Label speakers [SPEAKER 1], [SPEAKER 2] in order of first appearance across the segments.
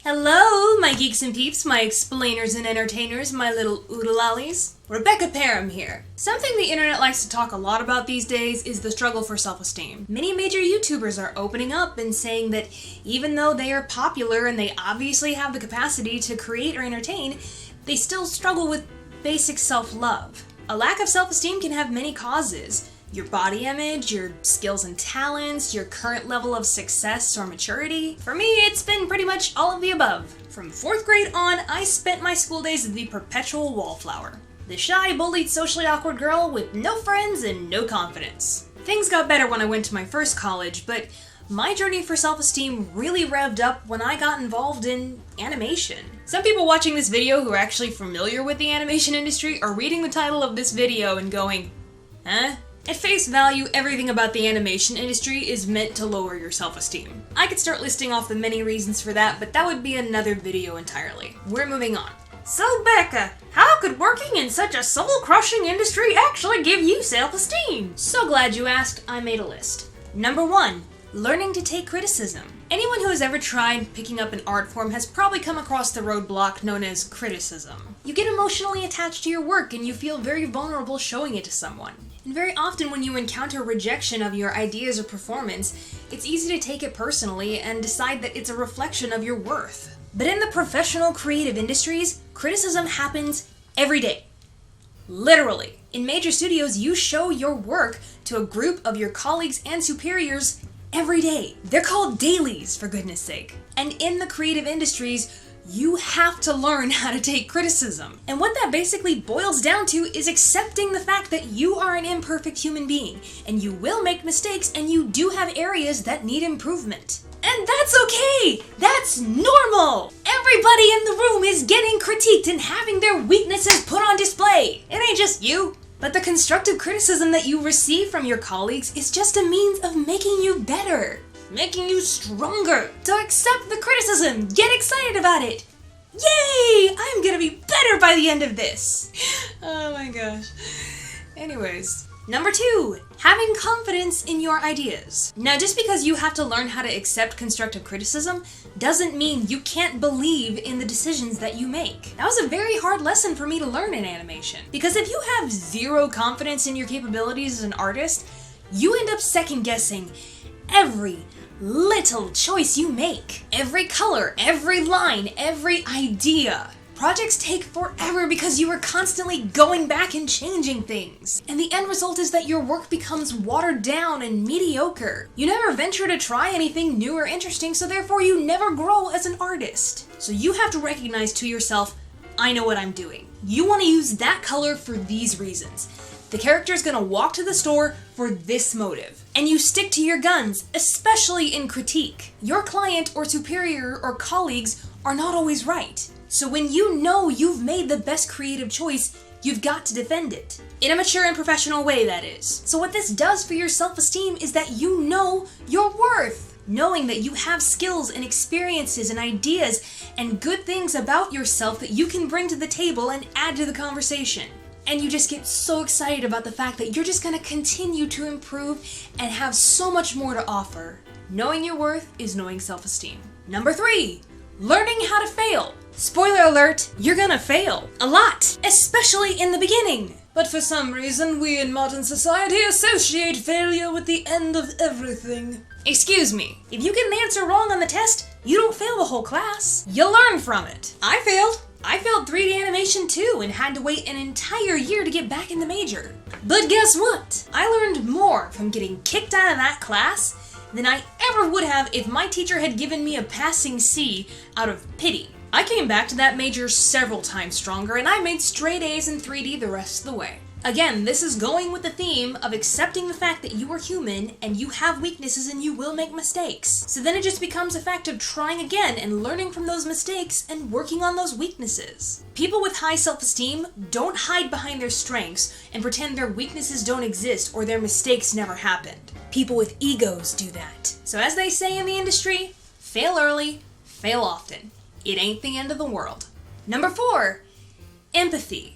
[SPEAKER 1] Hello, my geeks and peeps, my explainers and entertainers, my little oodalollies. Rebecca Parham here. Something the internet likes to talk a lot about these days is the struggle for self-esteem. Many major YouTubers are opening up and saying that even though they are popular and they obviously have the capacity to create or entertain, they still struggle with basic self-love. A lack of self-esteem can have many causes. Your body image, your skills and talents, your current level of success or maturity. For me, it's been pretty much all of the above. From 4th grade on, I spent my school days as the perpetual wallflower. The shy, bullied, socially awkward girl with no friends and no confidence. Things got better when I went to my first college, but my journey for self-esteem really revved up when I got involved in animation. Some people watching this video who are actually familiar with the animation industry are reading the title of this video and going, huh? At face value, everything about the animation industry is meant to lower your self-esteem. I could start listing off the many reasons for that, but that would be another video entirely. We're moving on. So Becca, how could working in such a soul-crushing industry actually give you self-esteem? So glad you asked. I made a list. Number 1, learning to take criticism. Anyone who has ever tried picking up an art form has probably come across the roadblock known as criticism. You get emotionally attached to your work and you feel very vulnerable showing it to someone. And very often when you encounter rejection of your ideas or performance, it's easy to take it personally and decide that it's a reflection of your worth. But in the professional creative industries, criticism happens every day. Literally. In major studios, you show your work to a group of your colleagues and superiors every day. They're called dailies, for goodness sake. And in the creative industries, you have to learn how to take criticism. And what that basically boils down to is accepting the fact that you are an imperfect human being, and you will make mistakes, and you do have areas that need improvement. And that's okay! That's normal! Everybody in the room is getting critiqued and having their weaknesses put on display. It ain't just you. But the constructive criticism that you receive from your colleagues is just a means of making you better. Making you stronger. So accept the criticism. Get excited about it. Yay! I'm gonna be better by the end of this. Oh my gosh. Anyways. Number 2, having confidence in your ideas. Now, just because you have to learn how to accept constructive criticism doesn't mean you can't believe in the decisions that you make. That was a very hard lesson for me to learn in animation. Because if you have zero confidence in your capabilities as an artist, you end up second-guessing every little choice you make. Every color, every line, every idea. Projects take forever because you are constantly going back and changing things. And the end result is that your work becomes watered down and mediocre. You never venture to try anything new or interesting, so therefore you never grow as an artist. So you have to recognize to yourself, I know what I'm doing. You want to use that color for these reasons. The character is going to walk to the store for this motive. And you stick to your guns, especially in critique. Your client or superior or colleagues are not always right. So when you know you've made the best creative choice, you've got to defend it. In a mature and professional way, that is. So what this does for your self-esteem is that you know your worth. Knowing that you have skills and experiences and ideas and good things about yourself that you can bring to the table and add to the conversation. And you just get so excited about the fact that you're just gonna continue to improve and have so much more to offer. Knowing your worth is knowing self-esteem. Number 3, learning how to fail. Spoiler alert, you're gonna fail. A lot, especially in the beginning. But for some reason, we in modern society associate failure with the end of everything. Excuse me, if you get an answer wrong on the test, you don't fail the whole class. You learn from it. I failed 3D animation too and had to wait an entire year to get back in the major. But guess what? I learned more from getting kicked out of that class than I ever would have if my teacher had given me a passing C out of pity. I came back to that major several times stronger and I made straight A's in 3D the rest of the way. Again, this is going with the theme of accepting the fact that you are human and you have weaknesses and you will make mistakes. So then it just becomes a fact of trying again and learning from those mistakes and working on those weaknesses. People with high self-esteem don't hide behind their strengths and pretend their weaknesses don't exist or their mistakes never happened. People with egos do that. So as they say in the industry, fail early, fail often. It ain't the end of the world. Number 4, empathy.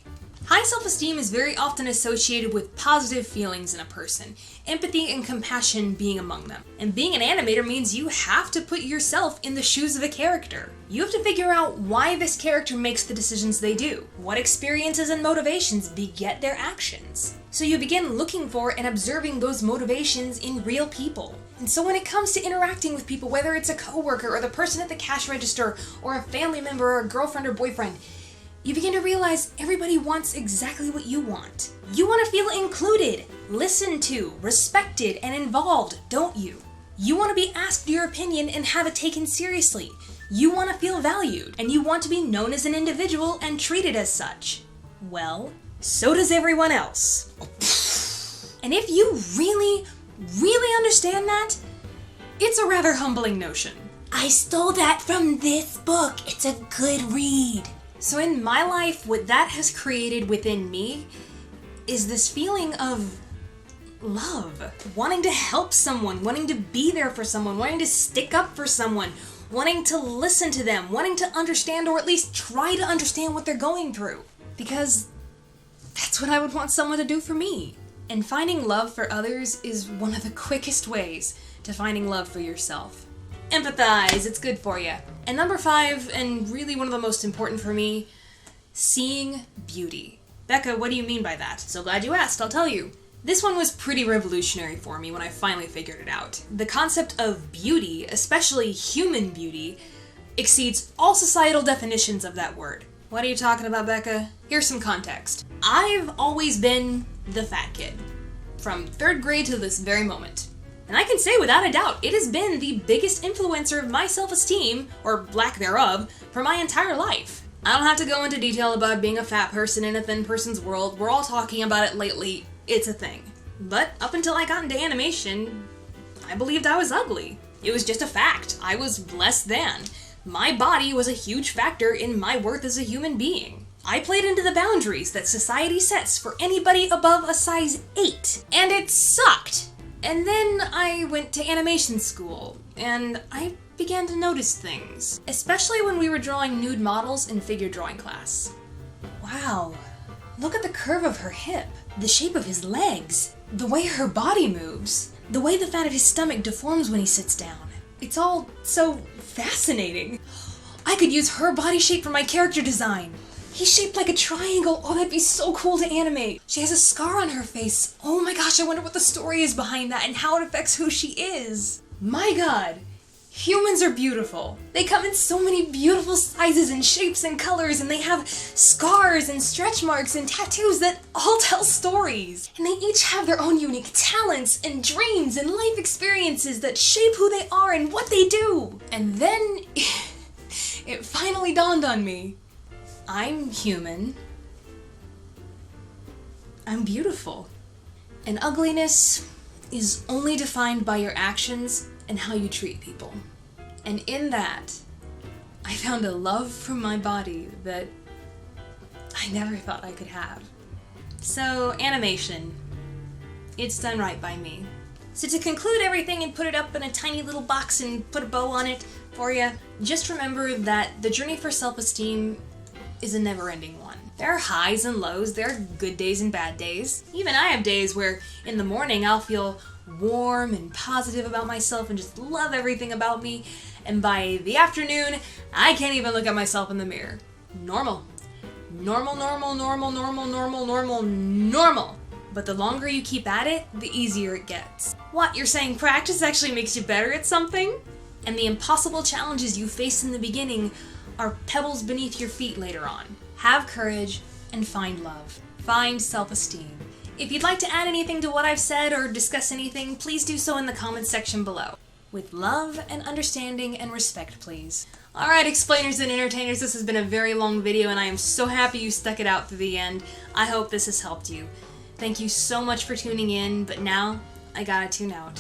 [SPEAKER 1] High self-esteem is very often associated with positive feelings in a person, empathy and compassion being among them. And being an animator means you have to put yourself in the shoes of a character. You have to figure out why this character makes the decisions they do, what experiences and motivations beget their actions. So you begin looking for and observing those motivations in real people. And so when it comes to interacting with people, whether it's a coworker or the person at the cash register or a family member or a girlfriend or boyfriend, you begin to realize everybody wants exactly what you want. You want to feel included, listened to, respected, and involved, don't you? You want to be asked your opinion and have it taken seriously. You want to feel valued, and you want to be known as an individual and treated as such. Well, so does everyone else. And if you really, really understand that, it's a rather humbling notion.
[SPEAKER 2] I stole that from this book. It's a good read.
[SPEAKER 1] So in my life, what that has created within me is this feeling of love. Wanting to help someone, wanting to be there for someone, wanting to stick up for someone, wanting to listen to them, wanting to understand or at least try to understand what they're going through. Because that's what I would want someone to do for me. And finding love for others is one of the quickest ways to finding love for yourself. Empathize, it's good for you. And number 5, and really one of the most important for me, seeing beauty. Becca, what do you mean by that? So glad you asked, I'll tell you. This one was pretty revolutionary for me when I finally figured it out. The concept of beauty, especially human beauty, exceeds all societal definitions of that word. What are you talking about, Becca? Here's some context. I've always been the fat kid, from 3rd grade to this very moment. And I can say without a doubt, it has been the biggest influencer of my self-esteem, or lack thereof, for my entire life. I don't have to go into detail about being a fat person in a thin person's world. We're all talking about it lately. It's a thing. But up until I got into animation, I believed I was ugly. It was just a fact. I was less than. My body was a huge factor in my worth as a human being. I played into the boundaries that society sets for anybody above a size 8. And it sucked. And then I went to animation school, and I began to notice things. Especially when we were drawing nude models in figure drawing class. Wow, look at the curve of her hip, the shape of his legs, the way her body moves, the way the fat of his stomach deforms when he sits down. It's all so fascinating. I could use her body shape for my character design. He's shaped like a triangle. Oh, that'd be so cool to animate. She has a scar on her face. Oh my gosh, I wonder what the story is behind that and how it affects who she is. My God, humans are beautiful. They come in so many beautiful sizes and shapes and colors, and they have scars and stretch marks and tattoos that all tell stories. And they each have their own unique talents and dreams and life experiences that shape who they are and what they do. And then it finally dawned on me. I'm human. I'm beautiful. And ugliness is only defined by your actions and how you treat people. And in that, I found a love for my body that I never thought I could have. So, animation. It's done right by me. So to conclude everything and put it up in a tiny little box and put a bow on it for you, just remember that the journey for self-esteem is a never-ending one. There are highs and lows, there are good days and bad days. Even I have days where in the morning I'll feel warm and positive about myself and just love everything about me, and by the afternoon, I can't even look at myself in the mirror. Normal. Normal, normal, normal, normal, normal, normal, normal. But the longer you keep at it, the easier it gets. What, you're saying practice actually makes you better at something? And the impossible challenges you face in the beginning are pebbles beneath your feet later on. Have courage and find love. Find self-esteem. If you'd like to add anything to what I've said or discuss anything, please do so in the comments section below. With love and understanding and respect, please. Alright, explainers and entertainers, this has been a very long video and I am so happy you stuck it out through the end. I hope this has helped you. Thank you so much for tuning in, but now I gotta tune out.